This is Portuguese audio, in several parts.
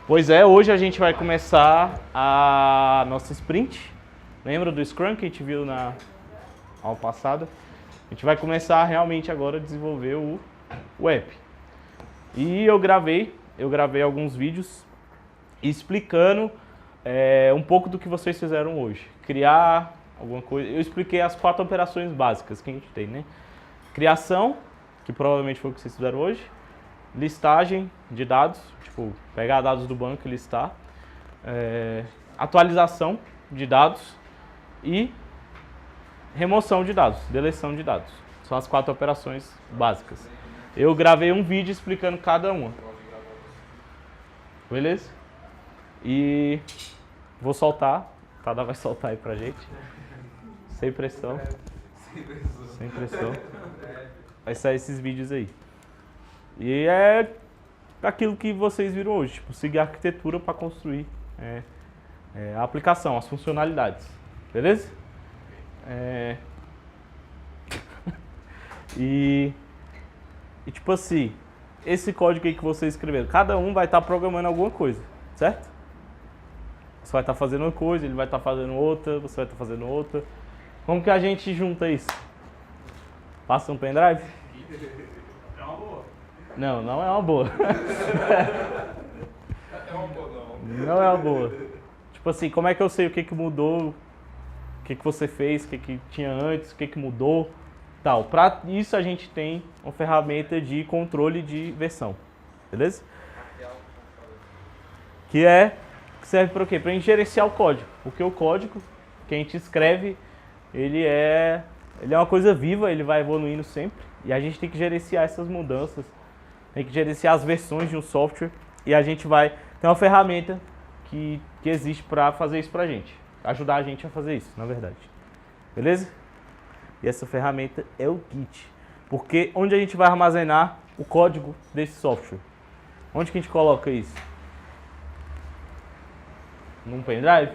Pois é, hoje a gente vai começar a nossa sprint. Lembra do Scrum que a gente viu na aula passada? A gente vai começar realmente agora a desenvolver o app. E eu gravei alguns vídeos explicando um pouco do que vocês fizeram hoje. Criar alguma coisa. Eu expliquei as 4 operações básicas que a gente tem, né? Criação, que provavelmente foi o que vocês fizeram hoje. Listagem de dados, tipo, pegar dados do banco e listar. Atualização de dados e remoção de dados, deleção de dados. São as 4 operações básicas. Eu gravei um vídeo explicando cada uma. Beleza? E vou soltar. O Tada vai soltar aí pra gente. Sem pressão. Sem pressão. Vai sair esses vídeos aí. E é aquilo que vocês viram hoje. Tipo, seguir a arquitetura para construir a aplicação, as funcionalidades. Beleza? E tipo assim, esse código aí que vocês escreveram, cada um vai estar programando alguma coisa, certo? Você vai estar fazendo uma coisa, ele vai estar fazendo outra, você vai estar fazendo outra. Como que a gente junta isso? Passa um pendrive? É uma boa. Não, não é uma boa. É uma boa, não. Não é uma boa. Tipo assim, como é que eu sei o que mudou, o que você fez, o que tinha antes, o que mudou, tal. Para isso a gente tem uma ferramenta de controle de versão, beleza? Que serve para o quê? Para a gente gerenciar o código. Porque o código que a gente escreve, ele é uma coisa viva, ele vai evoluindo sempre. E a gente tem que gerenciar essas mudanças, tem que gerenciar as versões de um software. E a gente vai ter uma ferramenta que existe para fazer isso para a gente. Ajudar a gente a fazer isso, na verdade. Beleza? E essa ferramenta é o Git. Porque onde a gente vai armazenar o código desse software? Onde que a gente coloca isso? Num pendrive?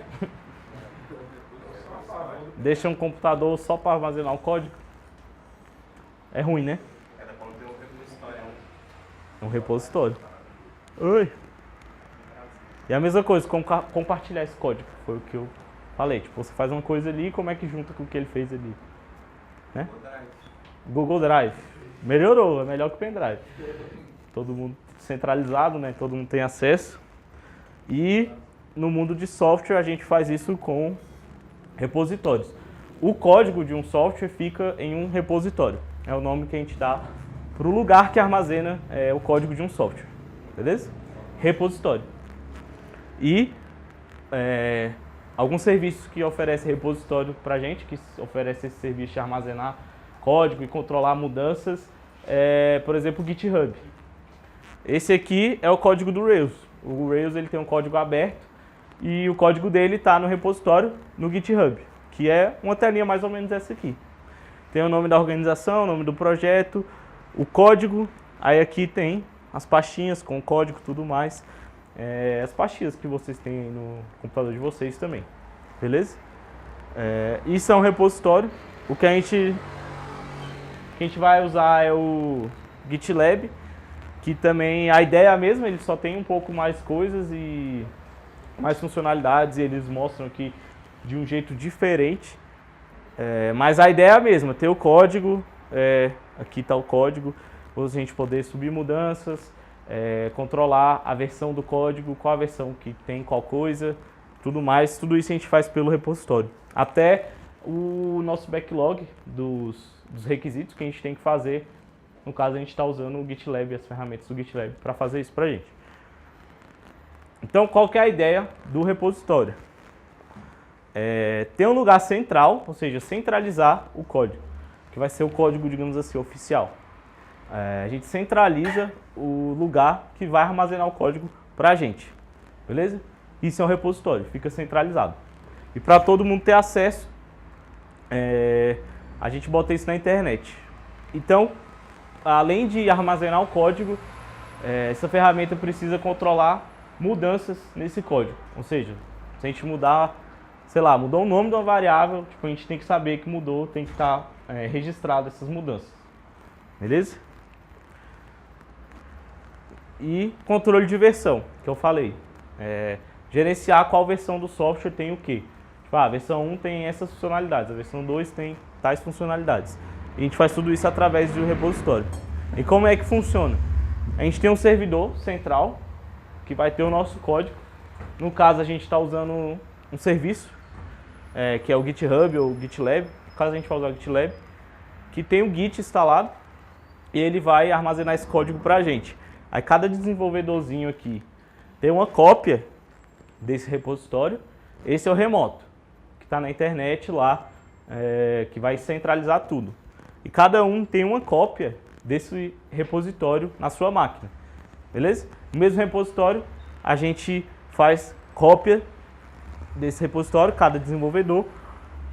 Deixa um computador só para armazenar o código? É ruim, né? Cada qual tem um repositório. É um repositório. Oi. E a mesma coisa, como compartilhar esse código. Foi o que eu falei. Tipo, você faz uma coisa ali, como é que junta com o que ele fez ali? Né? Google Drive. Melhorou, é melhor que o pendrive. Todo mundo centralizado, né? Todo mundo tem acesso. E no mundo de software a gente faz isso com repositórios. O código de um software fica em um repositório. É o nome que a gente dá para o lugar que armazena o código de um software. Beleza? Repositório. E alguns serviços que oferecem repositório para a gente, que oferecem esse serviço de armazenar código e controlar mudanças, por exemplo, o GitHub. Esse aqui é o código do Rails. O Rails ele tem um código aberto e o código dele está no repositório no GitHub, que é uma telinha mais ou menos essa aqui. Tem o nome da organização, o nome do projeto, o código, aí aqui tem as pastinhas com o código e tudo mais. As pastinhas que vocês têm no computador de vocês também, beleza? Isso é um repositório. O que a gente vai usar é o GitLab, que também a ideia é a mesma, ele só tem um pouco mais coisas e mais funcionalidades, e eles mostram aqui de um jeito diferente. Mas a ideia é a mesma, ter o código, aqui está o código, para a gente poder subir mudanças, controlar a versão do código, qual a versão que tem qual coisa, tudo mais, tudo isso a gente faz pelo repositório. Até o nosso backlog dos requisitos que a gente tem que fazer, no caso a gente está usando o GitLab, as ferramentas do GitLab para fazer isso para a gente. Então qual que é a ideia do repositório? Ter um lugar central, ou seja, centralizar o código, que vai ser o código, digamos assim, oficial. A gente centraliza o lugar que vai armazenar o código para a gente, beleza? Isso é um repositório, fica centralizado. E para todo mundo ter acesso, a gente bota isso na internet. Então, além de armazenar o código, essa ferramenta precisa controlar mudanças nesse código. Ou seja, se a gente mudar, sei lá, mudou o nome de uma variável, tipo, a gente tem que saber que mudou, tem que estar registrado essas mudanças. Beleza? E controle de versão, que eu falei. gerenciar qual versão do software tem o quê. Tipo, a versão 1 tem essas funcionalidades, a versão 2 tem tais funcionalidades. E a gente faz tudo isso através do repositório. E como é que funciona? A gente tem um servidor central que vai ter o nosso código. No caso, a gente está usando um serviço, que é o GitHub ou o GitLab. No caso, a gente vai usar o GitLab, que tem o Git instalado e ele vai armazenar esse código para a gente. Aí cada desenvolvedorzinho aqui tem uma cópia desse repositório. Esse é o remoto, que está na internet lá, que vai centralizar tudo. E cada um tem uma cópia desse repositório na sua máquina, beleza? No mesmo repositório, a gente faz cópia desse repositório, cada desenvolvedor,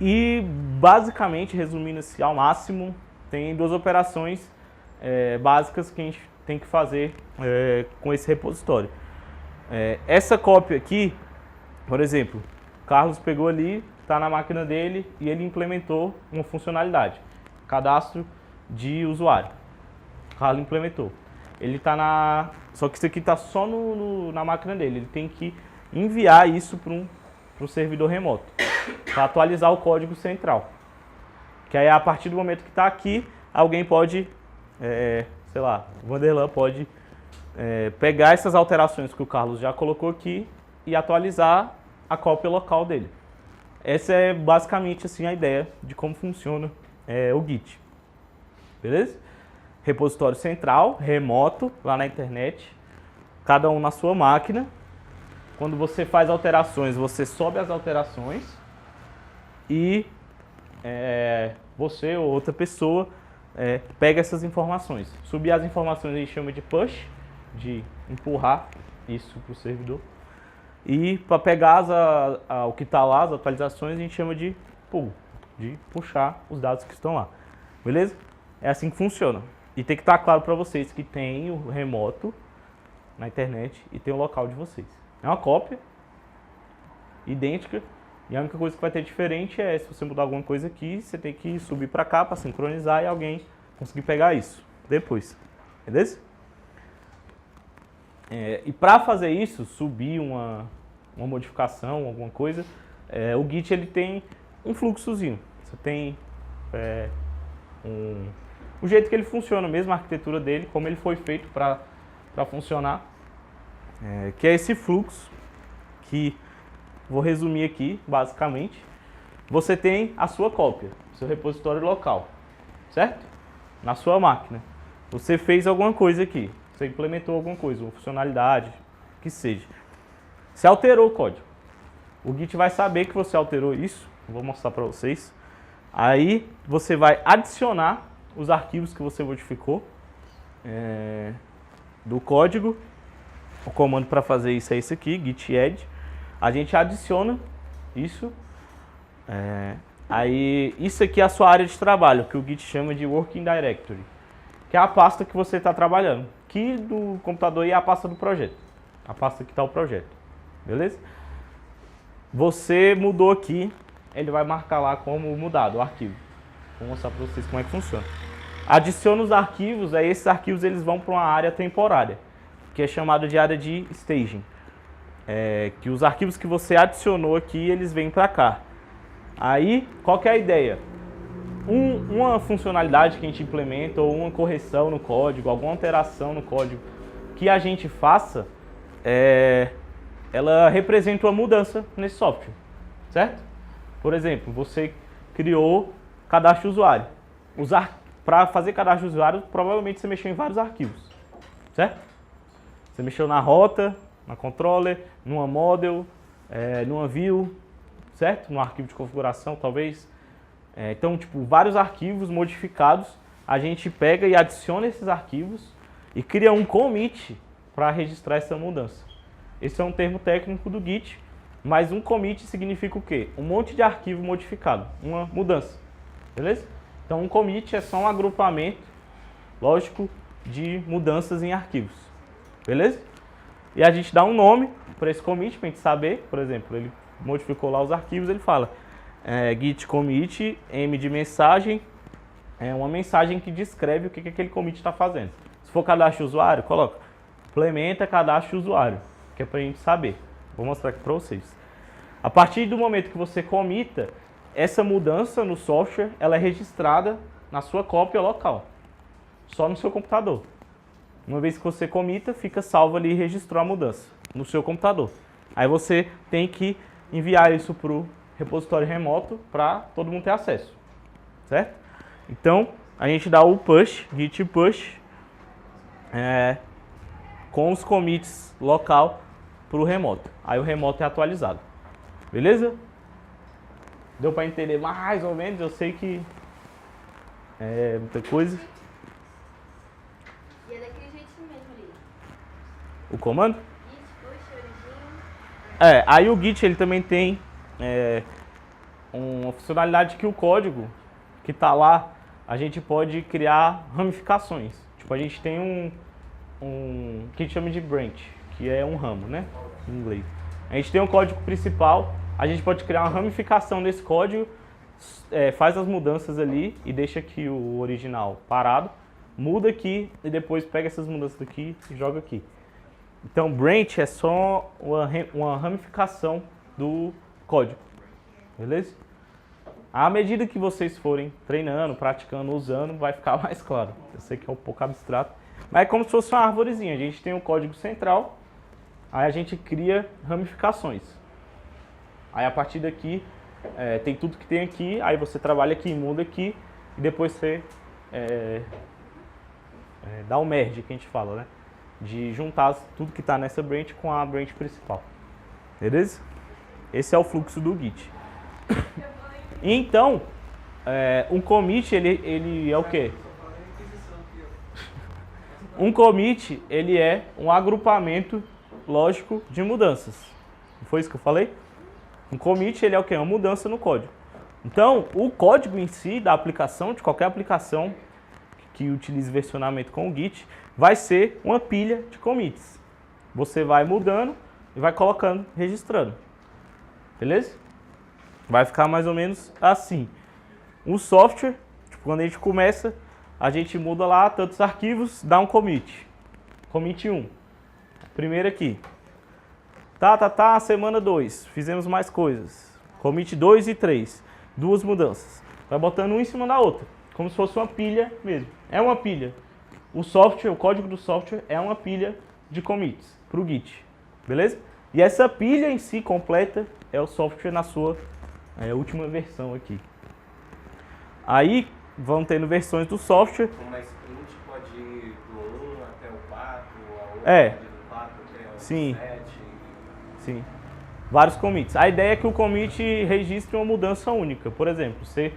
e basicamente, resumindo-se ao máximo, tem duas operações básicas que a gente tem que fazer com esse repositório. Essa cópia aqui, por exemplo, o Carlos pegou ali, está na máquina dele e ele implementou uma funcionalidade, cadastro de usuário. O Carlos implementou. Ele está só que isso aqui está só na máquina dele. Ele tem que enviar isso para um servidor remoto, para atualizar o código central. Que aí, a partir do momento que está aqui, alguém pode, sei lá, o Vanderlan pode pegar essas alterações que o Carlos já colocou aqui e atualizar a cópia local dele. Essa é basicamente assim a ideia de como funciona o Git. Beleza? Repositório central, remoto, lá na internet, cada um na sua máquina. Quando você faz alterações, você sobe as alterações e você ou outra pessoa pega essas informações. Subir as informações a gente chama de push, de empurrar isso para o servidor. E para pegar o que está lá, as atualizações, a gente chama de pull, de puxar os dados que estão lá. Beleza? É assim que funciona. E tem que estar claro para vocês que tem o remoto na internet e tem o local de vocês. É uma cópia idêntica e a única coisa que vai ter diferente é se você mudar alguma coisa aqui, você tem que subir para cá para sincronizar e alguém conseguir pegar isso depois. Beleza? E para fazer isso, subir uma modificação, alguma coisa, o Git ele tem um fluxozinho. Você tem o jeito que ele funciona mesmo, a arquitetura dele, como ele foi feito para funcionar, que é esse fluxo, que vou resumir aqui, basicamente. Você tem a sua cópia, seu repositório local, certo? Na sua máquina. Você fez alguma coisa aqui, você implementou alguma coisa, uma funcionalidade, que seja. Você alterou o código. O Git vai saber que você alterou isso, vou mostrar para vocês. Aí você vai adicionar os arquivos que você modificou do código. O comando para fazer isso é esse aqui, git add. A gente adiciona isso. Aí isso aqui é a sua área de trabalho, que o Git chama de Working Directory, que é a pasta que você está trabalhando. Que do computador aí é a pasta do projeto, a pasta que está o projeto. Beleza? Você mudou aqui, ele vai marcar lá como mudado o arquivo. Vou mostrar para vocês como é que funciona. Adiciona os arquivos, aí esses arquivos eles vão para uma área temporária, que é chamada de área de staging. Que os arquivos que você adicionou aqui, eles vêm para cá. Aí, qual que é a ideia? Uma funcionalidade que a gente implementa, ou uma correção no código, alguma alteração no código que a gente faça, ela representa uma mudança nesse software, certo? Por exemplo, você criou cadastro de usuário. Para fazer cadastro de usuário, provavelmente você mexeu em vários arquivos, certo? Você mexeu na rota, na controller, numa model, numa view, certo? No arquivo de configuração, talvez. Então, tipo, vários arquivos modificados, a gente pega e adiciona esses arquivos e cria um commit para registrar essa mudança. Esse é um termo técnico do Git, mas um commit significa o quê? Um monte de arquivo modificado, uma mudança, beleza? Então, um commit é só um agrupamento, lógico, de mudanças em arquivos, beleza? E a gente dá um nome para esse commit, para a gente saber, por exemplo, ele modificou lá os arquivos, ele fala git commit, m de mensagem, uma mensagem que descreve o que aquele commit está fazendo. Se for cadastro de usuário, coloca implementa cadastro de usuário, que é para a gente saber. Vou mostrar aqui para vocês. A partir do momento que você comita, essa mudança no software, ela é registrada na sua cópia local, só no seu computador. Uma vez que você comita, fica salvo ali e registrou a mudança no seu computador. Aí você tem que enviar isso para o repositório remoto para todo mundo ter acesso, certo? Então, a gente dá o push, git push, com os commits local para o remoto. Aí o remoto é atualizado. Beleza? Deu para entender mais ou menos? Eu sei que é muita coisa. E é daquele jeitinho mesmo ali. O comando? Git, push, origin. Aí o Git ele também tem uma funcionalidade que o código que está lá, a gente pode criar ramificações. Tipo, a gente tem um que a gente chama de branch, que é um ramo, né? Em inglês. A gente tem um código principal, a gente pode criar uma ramificação desse código, faz as mudanças ali e deixa aqui o original parado, muda aqui e depois pega essas mudanças daqui e joga aqui. Então, branch é só uma ramificação do código, beleza? À medida que vocês forem treinando, praticando, usando, vai ficar mais claro. Eu sei que é um pouco abstrato, mas é como se fosse uma árvorezinha. A gente tem um código central, aí a gente cria ramificações. Aí a partir daqui, tem tudo que tem aqui, aí você trabalha aqui, muda aqui, e depois você dá o merge, que a gente fala, né? De juntar tudo que está nessa branch com a branch principal. Beleza? Esse é o fluxo do Git. Então, um commit, ele é o quê? Um commit, ele é um agrupamento lógico de mudanças. Não foi isso que eu falei? Um commit, ele é o quê? Uma mudança no código. Então, o código em si da aplicação, de qualquer aplicação que utilize versionamento com o Git, vai ser uma pilha de commits. Você vai mudando e vai colocando, registrando. Beleza? Vai ficar mais ou menos assim. O software, tipo, quando a gente começa, a gente muda lá tantos arquivos, dá um commit. Commit 1. Primeiro aqui. Semana 2. Fizemos mais coisas. Commit 2 e 3. Duas mudanças. Vai botando um em cima da outra. Como se fosse uma pilha mesmo. É uma pilha. O software, o código do software é uma pilha de commits para o Git. Beleza? E essa pilha em si completa é o software na sua última versão aqui. Aí vão tendo versões do software. Uma sprint pode ir do 1 até o 4, a outra É. pode ir do 4 até o Sim. 7. Sim. Vários commits. A ideia é que o commit registre uma mudança única. Por exemplo, você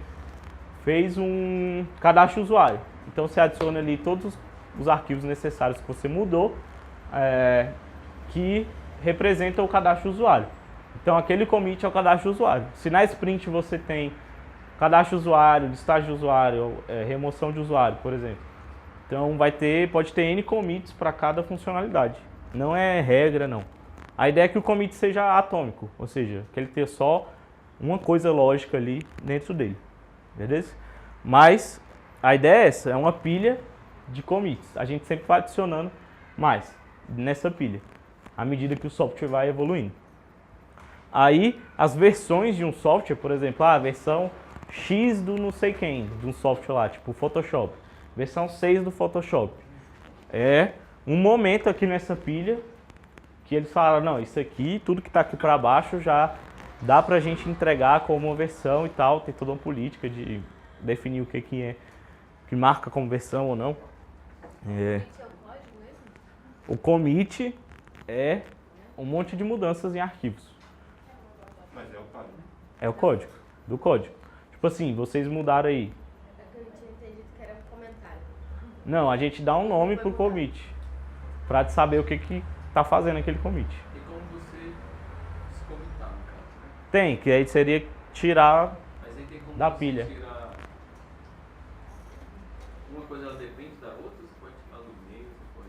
fez um cadastro de usuário. Então você adiciona ali todos os arquivos necessários que você mudou, que representam o cadastro de usuário. Então aquele commit é o cadastro de usuário. Se na sprint você tem cadastro de usuário, listagem de usuário, remoção de usuário, por exemplo. Então pode ter N commits para cada funcionalidade. Não é regra, não. A ideia é que o commit seja atômico, ou seja, que ele tenha só uma coisa lógica ali dentro dele. Beleza? Mas a ideia é essa, é uma pilha de commits. A gente sempre vai adicionando mais nessa pilha, à medida que o software vai evoluindo. Aí, as versões de um software, por exemplo, a versão X do não sei quem, de um software lá, tipo o Photoshop. Versão 6 do Photoshop. É um momento aqui nessa pilha que eles falaram, não, isso aqui, tudo que está aqui para baixo já dá pra gente entregar como uma versão e tal. Tem toda uma política de definir o que é, que marca como versão ou não. Esse é o código mesmo? O commit é um monte de mudanças em arquivos. Mas é o código. É o código, do código. Tipo assim, vocês mudaram aí. É que eu tinha entendido que era um comentário. Não, a gente dá um nome pro commit, pra saber o que tá fazendo aquele commit. E como você descomitar, no caso, né? Tem, que aí seria tirar Mas aí tem como da você pilha. tirar... Uma coisa ela depende da outra, você pode tirar do meio, você pode...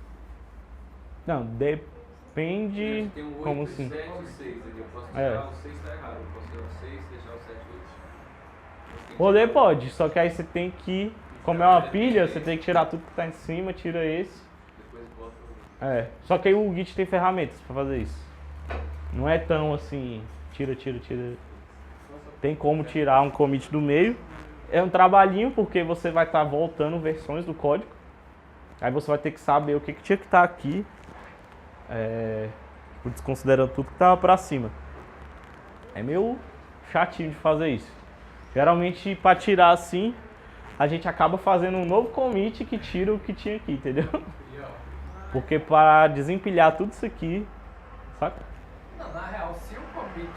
Não, depende. Tem um 8, Como assim? 7 e 6 ali. Eu posso É. tirar o 6 tá errado. Eu posso tirar o 6 e deixar o 7 8. Poder pode, só que aí você tem que, como é uma pilha, você tem que tirar tudo que tá em cima, tira esse. Depois bota o... Só que aí o Git tem ferramentas pra fazer isso. Não é tão assim, tira. Tem como tirar um commit do meio. É um trabalhinho porque você vai estar voltando versões do código. Aí você vai ter que saber o que tinha que estar aqui. Desconsiderando tudo que estava para cima. É meio chatinho de fazer isso. Geralmente para tirar assim, a gente acaba fazendo um novo commit que tira o que tinha aqui, entendeu? Porque para desempilhar tudo isso aqui, saca? Não, na real, se o commit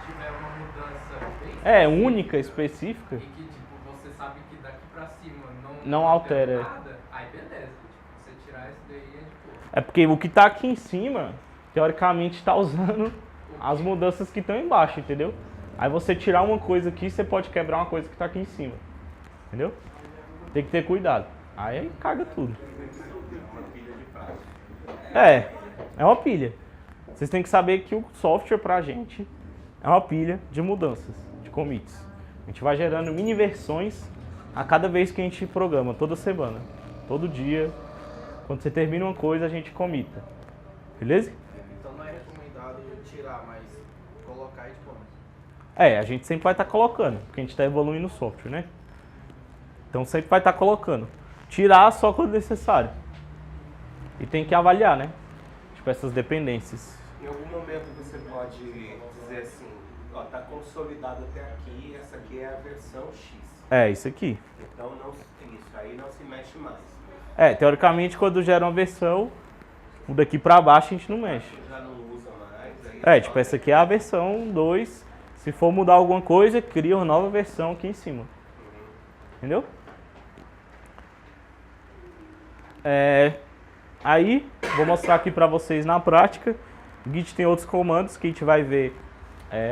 tiver uma mudança bem única, específica, e que tipo, você sabe que daqui pra cima não altera nada, aí beleza. Tipo, você tirar isso daí é tipo... É porque o que está aqui em cima, teoricamente está usando as mudanças que estão embaixo, entendeu? Aí você tirar uma coisa aqui, você pode quebrar uma coisa que está aqui em cima, entendeu? Tem que ter cuidado. Aí caga tudo. É uma pilha. Vocês têm que saber que o software pra gente é uma pilha de mudanças, de commits. A gente vai gerando mini versões a cada vez que a gente programa, toda semana, todo dia. Quando você termina uma coisa, a gente comita. Beleza? Então não é recomendado tirar, mas colocar e depois. A gente sempre vai estar colocando, porque a gente está evoluindo o software, né? Então sempre vai estar colocando. Tirar só quando necessário. E tem que avaliar, né? Tipo, essas dependências. Em algum momento você pode dizer assim, ó, tá consolidado até aqui, essa aqui é a versão X. Isso aqui. Então isso aí não se mexe mais. Teoricamente quando gera uma versão, o daqui pra baixo a gente não mexe. Já não usa mais. Aí Tipo, essa aqui é a versão 2. Se for mudar alguma coisa, cria uma nova versão aqui em cima. Entendeu? Aí, vou mostrar aqui pra vocês na prática. O Git tem outros comandos que a gente vai ver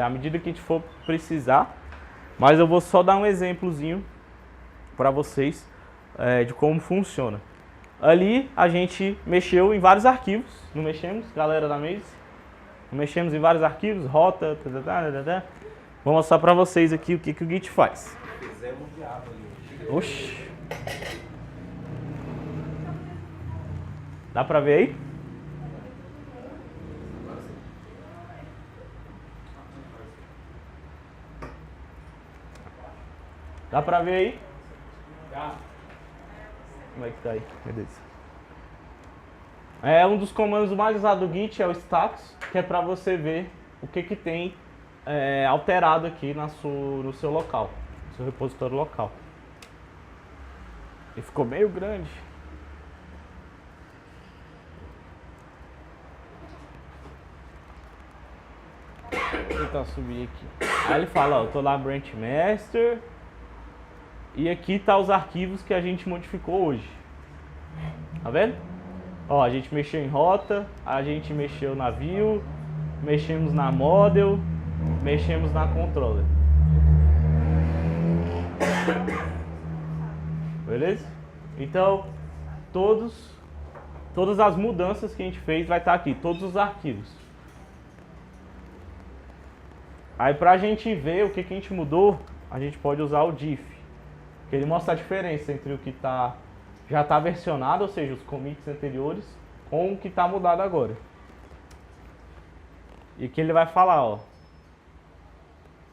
à medida que a gente for precisar. Mas eu vou só dar um exemplozinho pra vocês de como funciona. Ali a gente mexeu em vários arquivos. Não mexemos, galera da Maze? Não mexemos em vários arquivos, rota, Vou mostrar pra vocês aqui o que o Git faz. fizemos o diabo ali. Oxi. Dá pra ver aí? Dá pra ver aí? Como é que tá aí? Meu Deus. Um dos comandos mais usados do Git é o status, que é pra você ver o que tem alterado aqui no seu local, no seu repositório local. E ficou meio grande. Vou tentar subir aqui. Aí ele fala, ó, eu tô lá branch master. E aqui tá os arquivos que a gente modificou hoje. Tá vendo? Ó, a gente mexeu em rota, a gente mexeu na view, mexemos na model, mexemos na controller. Beleza? Então, todas as mudanças que a gente fez vai estar aqui, todos os arquivos. Aí pra gente ver o que a gente mudou, a gente pode usar o diff. Que ele mostra a diferença entre o que já está versionado, ou seja, os commits anteriores, com o que está mudado agora. E aqui ele vai falar, ó.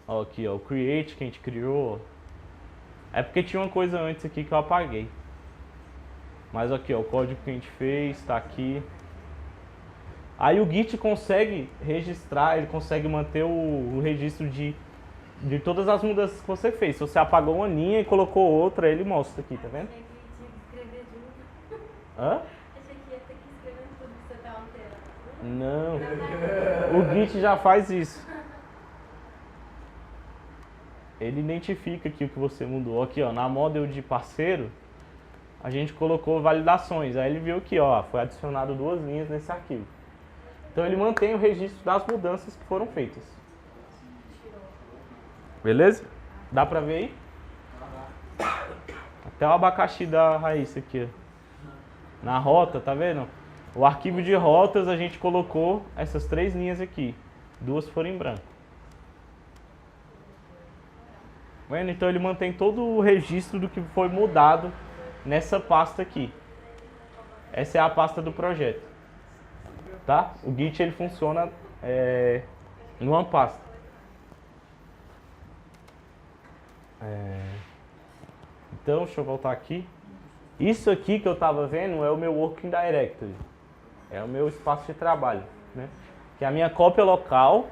Ó, aqui, ó, o create que a gente criou. É porque tinha uma coisa antes aqui que eu apaguei. Mas aqui, ó, o código que a gente fez, está aqui. Aí o Git consegue registrar, ele consegue manter o registro de todas as mudanças que você fez. Se você apagou uma linha e colocou outra, ele mostra aqui, tá vendo? Achei que tinha que escrever junto. Hã? Achei que ia ter que escrever tudo que você tá alterando. Não. O Git já faz isso. Ele identifica aqui o que você mudou. Aqui, ó, na model de parceiro, a gente colocou validações. Aí ele viu aqui, ó, foi adicionado 2 linhas nesse arquivo. Então ele mantém o registro das mudanças que foram feitas. Beleza? Dá pra ver aí? Até o abacaxi da Raíssa aqui, ó. Na rota, tá vendo? O arquivo de rotas a gente colocou essas 3 linhas aqui. 2 foram em branco. Vendo? Então ele mantém todo o registro do que foi mudado nessa pasta aqui. Essa é a pasta do projeto. Tá? O Git ele funciona numa pasta. Então, deixa eu voltar aqui. Isso aqui que eu estava vendo é o meu Working Directory. É o meu espaço de trabalho, né? Que é a minha cópia local,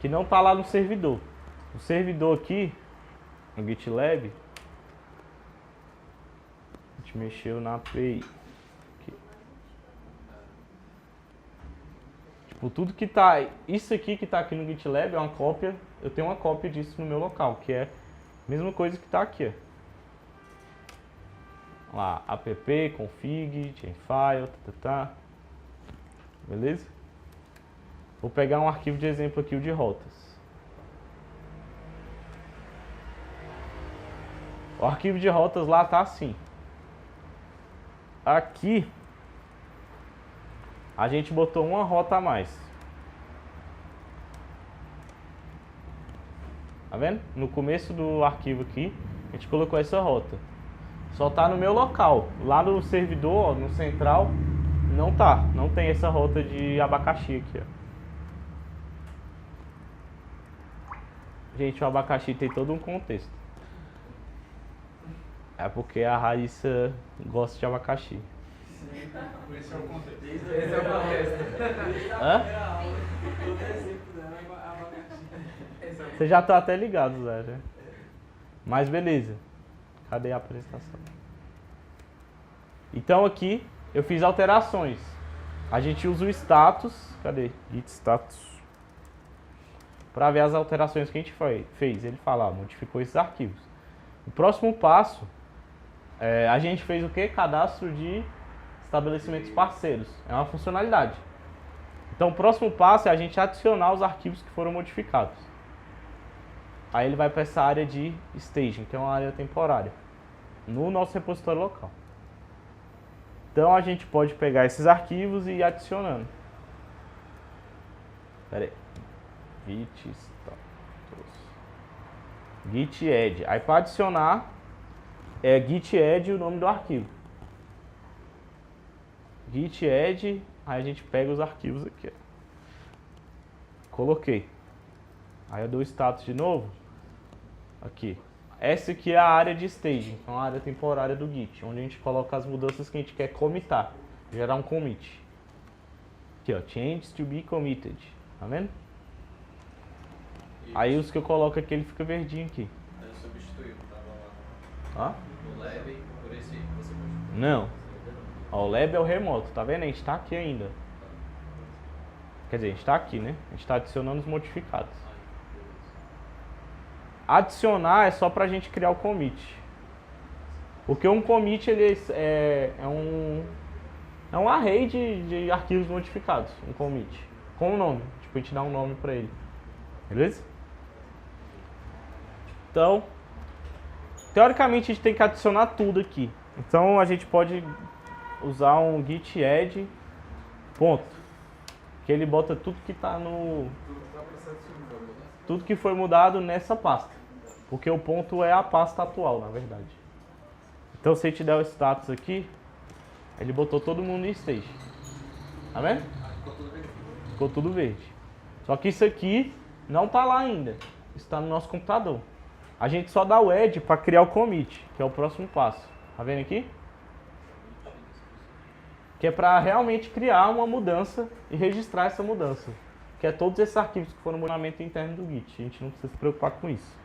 que não está lá no servidor. O servidor aqui, no GitLab, a gente mexeu na API. Aqui. Tipo, tudo que tá... Isso aqui que está aqui no GitLab é uma cópia. Eu tenho uma cópia disso no meu local, que é a mesma coisa que está aqui, ó. Lá, app, config, change-file, beleza? Vou pegar um arquivo de exemplo aqui, o de rotas. O arquivo de rotas lá tá assim. Aqui, a gente botou uma rota a mais. Tá vendo? No começo do arquivo aqui, a gente colocou essa rota. Só tá no meu local. Lá no servidor, ó, no central, não tá. Não tem essa rota de abacaxi aqui, ó. Gente, o abacaxi tem todo um contexto. É porque a Raíssa gosta de abacaxi. Esse é o contexto. Esse é o contexto. Hã? Você já tá até ligado, Zé, né? Mas beleza. Cadê a apresentação? Então aqui eu fiz alterações. A gente usa o status. Cadê? Git status. Para ver as alterações que a gente fez. Ele fala, modificou esses arquivos. O próximo passo, a gente fez o que? Cadastro de estabelecimentos parceiros. É uma funcionalidade. Então o próximo passo é a gente adicionar os arquivos que foram modificados. Aí ele vai para essa área de staging, que é uma área temporária, no nosso repositório local. Então a gente pode pegar esses arquivos e ir adicionando. Pera aí. Git status. Git add. Aí para adicionar, é git add o nome do arquivo. Git add, aí a gente pega os arquivos aqui. Coloquei. Aí eu dou o status de novo. Aqui. Essa aqui é a área de staging, então a área temporária do Git, onde a gente coloca as mudanças que a gente quer commitar, gerar um commit. Aqui, ó, changes to be committed, tá vendo? Aí os que eu coloco aqui, ele fica verdinho aqui. Eu substituí, tava lá no lab por esse aí que você pode. Não. Ó, o lab é o remoto, tá vendo? A gente tá aqui ainda. Quer dizer, a gente tá aqui, né? A gente tá adicionando os modificados. Adicionar é só pra gente criar o commit. Porque um commit ele é um array de arquivos modificados, um commit. Com um nome, tipo a gente dá um nome pra ele. Beleza? Então, teoricamente a gente tem que adicionar tudo aqui. Então a gente pode usar um git add ponto, que ele bota tudo que tá no... tudo que foi mudado nessa pasta. Porque o ponto é a pasta atual, na verdade. Então se a gente der o status aqui, ele botou todo mundo em stage. Tá vendo? Ficou tudo verde. Só que isso aqui não tá lá ainda. Está no nosso computador. A gente só dá o add para criar o commit, que é o próximo passo. Tá vendo aqui? Que é para realmente criar uma mudança e registrar essa mudança. Que é todos esses arquivos que foram no monitoramento interno do Git. A gente não precisa se preocupar com isso.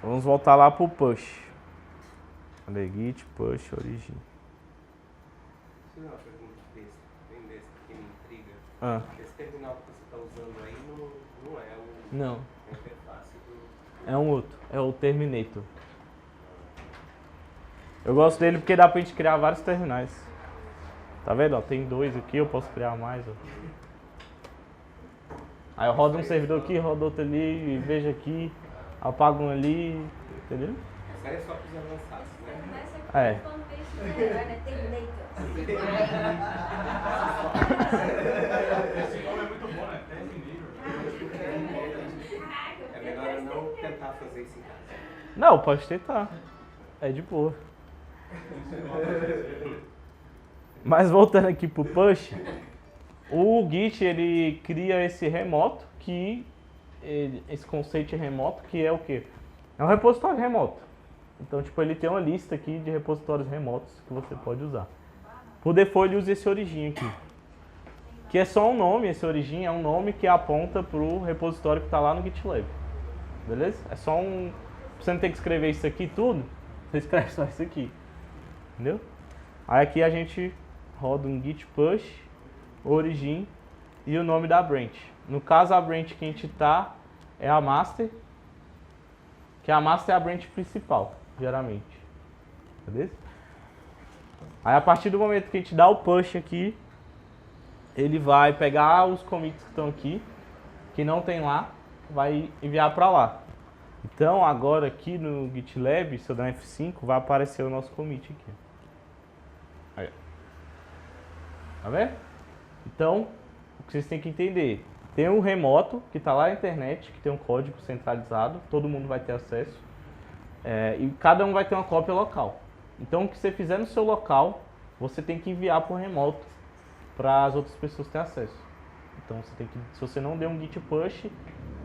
Vamos voltar lá para o push. Cadê? Git, push, origin. Deixa eu fazer uma pergunta bem dessa que me intriga. Ah. Esse terminal que você está usando aí não é o Não. a interface do... É um outro. É o Terminator. Eu gosto dele porque dá pra gente criar vários terminais. Tá vendo? Ó, tem dois aqui, eu posso criar mais. Ó. Aí eu rodo um servidor aqui, rodo outro ali, vejo aqui, apago um ali, entendeu? Isso aí é só para os avançados, né? Começa É. com peixe, né? Terminator. Esse nome é muito bom, né? É melhor eu não tentar fazer isso em casa. Não, pode tentar. É de boa. Mas voltando aqui pro push, o Git ele cria esse remoto esse conceito de remoto que é o quê? É um repositório remoto. Então, tipo, ele tem uma lista aqui de repositórios remotos que você pode usar. Por default, ele usa esse origin aqui. Que é só um nome, esse origin é um nome que aponta pro repositório que está lá no GitLab. Beleza? É só um... Você não tem que escrever isso aqui tudo, você escreve só isso aqui. Entendeu? Aí aqui a gente roda um git push, origin e o nome da branch. No caso, a branch que a gente tá é a master, que a master é a branch principal, geralmente. Beleza? Aí a partir do momento que a gente dá o push aqui, ele vai pegar os commits que estão aqui, que não tem lá, vai enviar para lá. Então agora aqui no GitLab, se eu der um F5, vai aparecer o nosso commit aqui. Aí. Tá vendo? Então, o que vocês têm que entender, tem um remoto que está lá na internet, que tem um código centralizado, todo mundo vai ter acesso, e cada um vai ter uma cópia local. Então o que você fizer no seu local, você tem que enviar para o remoto, para as outras pessoas terem acesso. Então você tem que, se você não der um git push,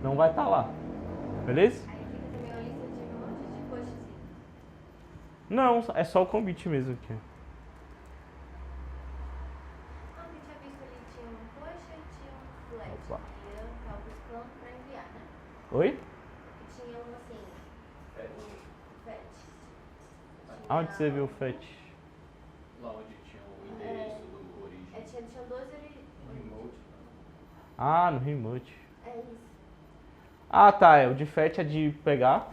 não vai estar lá. Beleza? Aí fica também uma lista de um monte de pushzinho. Não, é só o commit mesmo aqui. Ah, eu tinha visto ali, tinha um push e tinha um flat. Opa. E eu tava buscando pra enviar, né? Oi? E tinha um assim, o fat. Aonde você viu o fetch? Lá onde tinha o endereço do origem. Tinha dois ali. Remote. Ah, no remote. É isso. Ah, tá, o de fetch é de pegar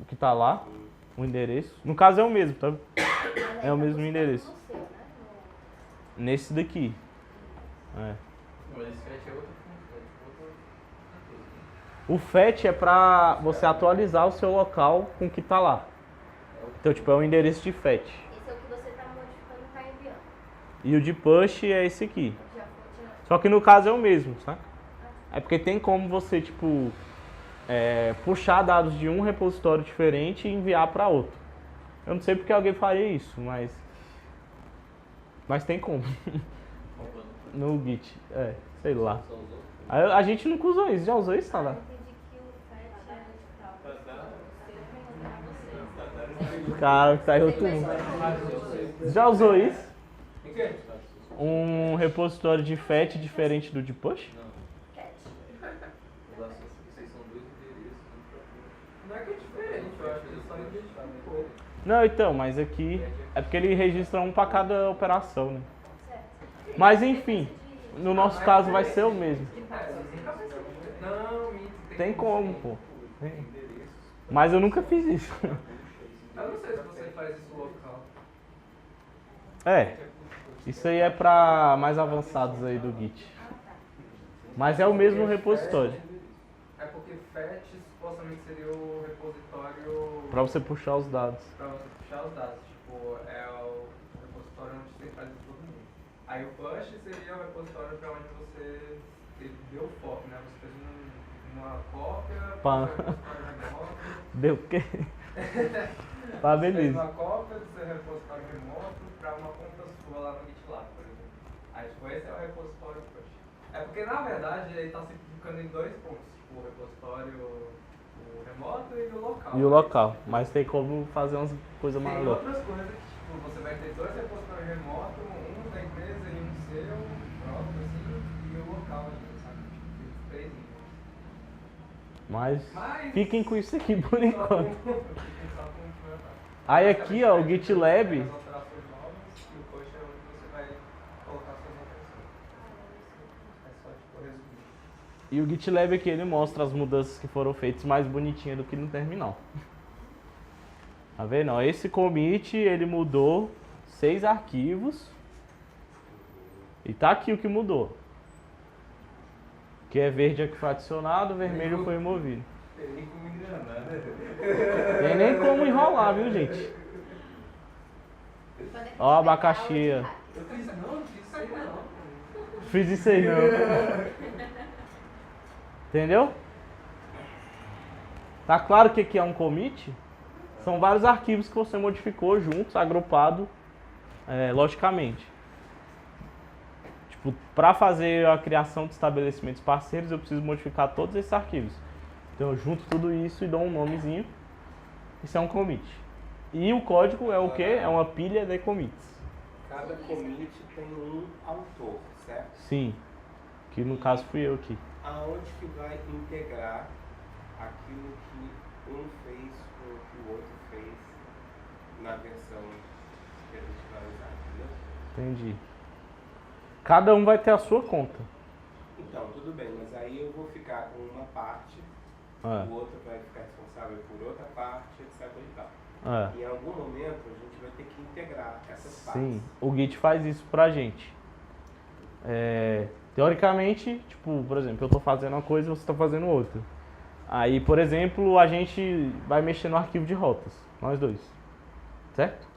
o que tá lá, o endereço. No caso é o mesmo, tá? Mas aí É o tá mesmo buscando endereço. no seu, né? Nesse daqui. É. Mas esse fetch é outra coisa. O fetch é pra você atualizar o seu local com o que tá lá. Então, tipo, é o endereço de fetch. Esse é o que você tá modificando e tá enviando. E o de push é esse aqui. Já foi, tinha... Só que no caso é o mesmo, sabe? É porque tem como você, tipo, puxar dados de um repositório diferente e enviar para outro. Eu não sei porque alguém faria isso, mas tem como. No Git, sei lá. A gente nunca usou isso, já usou isso, tá lá? Eu entendi que o fat era de tal. Cara, tá em outro mundo. Já usou isso? Um repositório de fetch diferente do de push? Vocês são dois endereços. Não é que é diferente, eu acho que eles só identificam. Não, então, mas aqui é porque ele registra um para cada operação, né? Mas enfim, no nosso caso vai ser o mesmo. Não, Tem como, pô. Tem. Mas eu nunca fiz isso. Eu não sei se você faz isso local. Isso aí é para mais avançados aí do Git. Mas é o mesmo repositório. É porque fetch supostamente seria o repositório Para você puxar os dados. pra você puxar os dados. Tipo, é o repositório onde centraliza todo mundo. Aí o push seria o repositório pra onde você deu o foco, né? Você fez uma cópia, Pá. do seu repositório remoto. Deu o quê? Tá, Você fez beleza. uma cópia do seu repositório remoto pra uma conta sua lá no GitLab, por exemplo. Aí, tipo, esse é o repositório push. É porque, na verdade, ele tá simplificando em dois pontos. Tipo, o repositório o remoto e o local. E o local. Mas tem como fazer umas coisas mais Tem loucas. outras coisas que, tipo, você vai ter dois repositórios remotos, um da empresa e um seu, próprio, assim, e o local, sabe? Tipo, três níveis. Mas fiquem com isso aqui por enquanto. Só com Aí aqui, ó, o GitLab. as alterações novas e o push é onde você vai colocar suas alterações. É só, tipo, resumir. E o GitLab aqui, ele mostra as mudanças que foram feitas mais bonitinhas do que no terminal. Tá vendo? Ó, esse commit, ele mudou 6 arquivos. E tá aqui o que mudou. Que é verde é que foi adicionado, vermelho foi removido. Tem nem como enrolar, viu, gente? Ó, abacaxi. Ó. Eu fiz, não fiz isso aí não. Fiz isso aí não. Entendeu? Tá claro que aqui é um commit? São vários arquivos que você modificou juntos, agrupado, logicamente. Tipo, para fazer a criação de estabelecimentos parceiros, eu preciso modificar todos esses arquivos. Então eu junto tudo isso e dou um nomezinho. Isso é um commit. E o código é o quê? É uma pilha de commits. Cada commit tem um autor, certo? Sim. Que no caso fui eu aqui. Aonde que vai integrar aquilo que um fez com o que o outro fez na versão que a gente vai usar, entendeu? Entendi. Cada um vai ter a sua conta. Então, tudo bem, mas aí eu vou ficar com uma parte, É. o outro vai ficar responsável por outra parte, etc e tal. É. E em algum momento a gente vai ter que integrar essas partes. Sim, o Git faz isso pra gente. Teoricamente, tipo, por exemplo, eu tô fazendo uma coisa e você tá fazendo outra. Aí, por exemplo, a gente vai mexer no arquivo de rotas, nós dois, certo?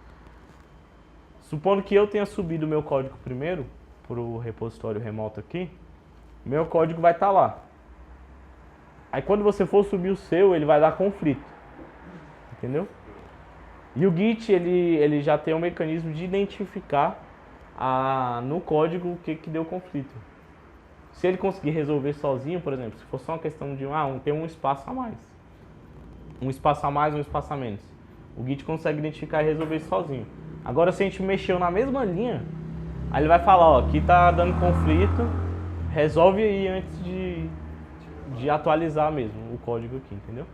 Supondo que eu tenha subido o meu código primeiro pro repositório remoto aqui, meu código vai estar lá. Aí quando você for subir o seu, ele vai dar conflito, entendeu? E o Git, ele já tem um mecanismo de identificar no código o que deu conflito. Se ele conseguir resolver sozinho, por exemplo, se for só uma questão de tem um espaço a mais. Um espaço a mais, um espaço a menos. O Git consegue identificar e resolver isso sozinho. Agora, se a gente mexeu na mesma linha, aí ele vai falar, ó, aqui tá dando conflito, resolve aí antes de atualizar mesmo o código aqui, entendeu?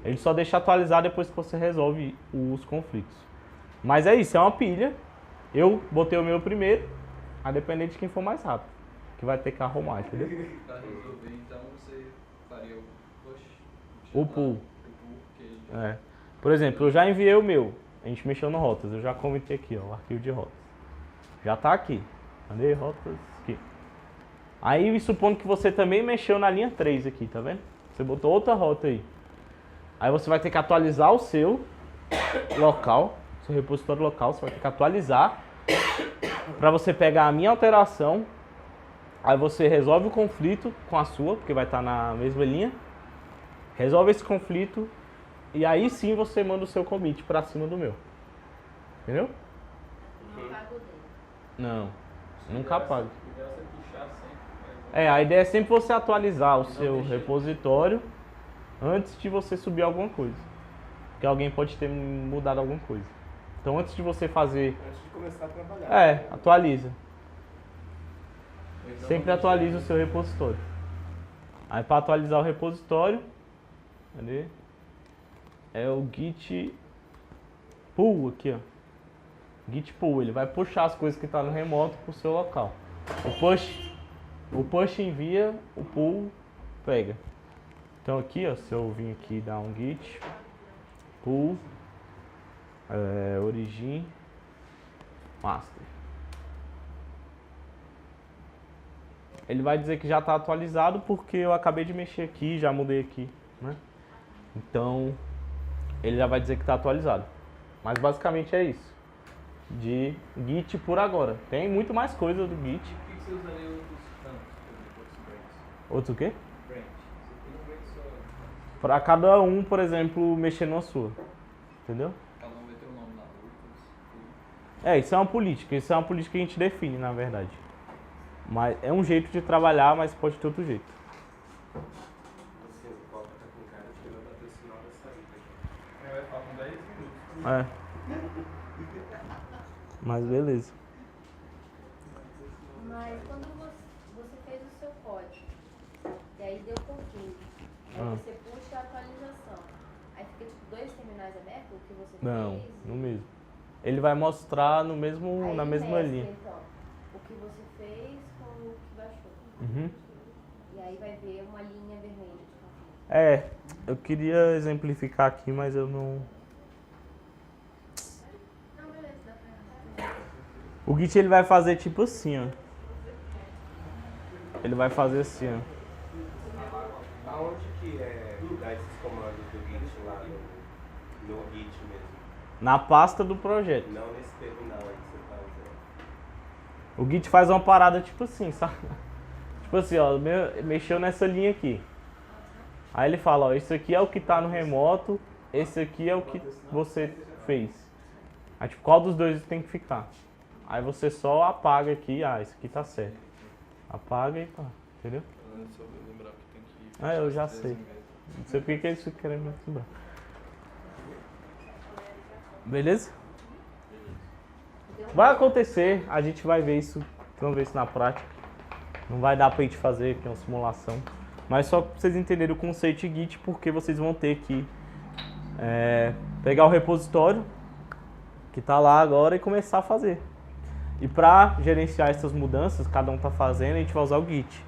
Ele só deixa atualizar depois que você resolve os conflitos. Mas é isso, é uma pilha. Eu botei o meu primeiro, a depender de quem for mais rápido, que vai ter que arrumar, entendeu? Para resolver, então, você faria o push, O pull. porque Por exemplo, eu já enviei o meu, a gente mexeu no rotas, eu já comentei aqui, ó, o arquivo de rotas. Já tá aqui, mandei rotas aqui. Aí, supondo que você também mexeu na linha 3 aqui, tá vendo? Você botou outra rota aí. Aí você vai ter que atualizar o seu local, seu repositório local, você vai ter que atualizar para você pegar a minha alteração. Aí você resolve o conflito com a sua, porque vai estar na mesma linha. Resolve esse conflito e aí sim você manda o seu commit para cima do meu. Entendeu? Não apago o dele. Não, nunca apaga. o ideal é você puxar sempre. A ideia é sempre você atualizar o seu repositório antes de você subir alguma coisa. Porque alguém pode ter mudado alguma coisa. Então antes de você fazer... Antes de começar a trabalhar. Atualiza. Sempre atualiza o seu repositório. Aí para atualizar o repositório, cadê? É o git pull aqui, ó. Git pull, ele vai puxar as coisas que estão no remoto para o seu local. O push envia, o pull pega. Então aqui, ó, se eu vim aqui dar um git pull origin master, ele vai dizer que já está atualizado porque eu acabei de mexer aqui, já mudei aqui, né? Então ele já vai dizer que está atualizado. Mas basicamente é isso de Git por agora. Tem muito mais coisa do Git. Por que você usaria outros campos, outros branches? Outro o quê? Branch. Você tem um branch só. Para cada um, por exemplo, mexer na sua. Entendeu? Cada um vai ter um nome lá. Outros. Isso é uma política. Isso é uma política que a gente define, na verdade. Mas é um jeito de trabalhar, mas pode ter outro jeito. Assim, o Copa tá com cara de que vai bater o sinal da saída. Aí vai ficar com 10 minutos. Mas beleza. Mas quando você fez o seu código, e aí deu conflito, aí você puxa a atualização, aí fica tipo 2 terminais abertos, o que você Não, fez? no mesmo. Ele vai mostrar no mesmo, Aí na ele mesma mescla, linha. Então, o que você fez com o que baixou. Uhum. E aí vai ver uma linha vermelha de conflito. Eu queria exemplificar aqui, mas eu não... Não, beleza, dá pra... O Git ele vai fazer tipo assim, ó. Ele vai fazer assim, ó. Aonde que dá esses comandos do Git lá no Git mesmo? Na pasta do projeto. Não nesse terminal aí que você tá usando. O Git faz uma parada tipo assim, sabe? Tipo assim, ó, mexeu nessa linha aqui. Aí ele fala, ó, isso aqui é o que tá no remoto, esse aqui é o que você fez. Aí tipo, qual dos dois tem que ficar? Aí você só apaga aqui, isso aqui tá certo. Apaga e pá, entendeu? Só lembrar que tem que... Eu já fechar sei. as 13 mesmo. Não sei porque que eles ficam querendo me lembrar. Beleza? Vai acontecer, a gente vai ver isso, vamos ver isso na prática. Não vai dar pra gente fazer aqui uma simulação. Mas só pra vocês entenderem o conceito de Git, porque vocês vão ter que pegar o repositório que tá lá agora e começar a fazer. E pra gerenciar essas mudanças, cada um tá fazendo, a gente vai usar o Git.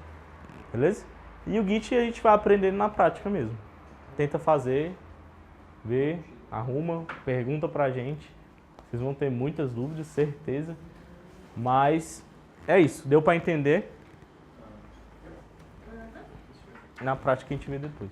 Beleza? E o Git a gente vai aprendendo na prática mesmo. Tenta fazer, vê, arruma, pergunta pra gente. Vocês vão ter muitas dúvidas, certeza. Mas é isso, deu pra entender? Na prática a gente vê depois.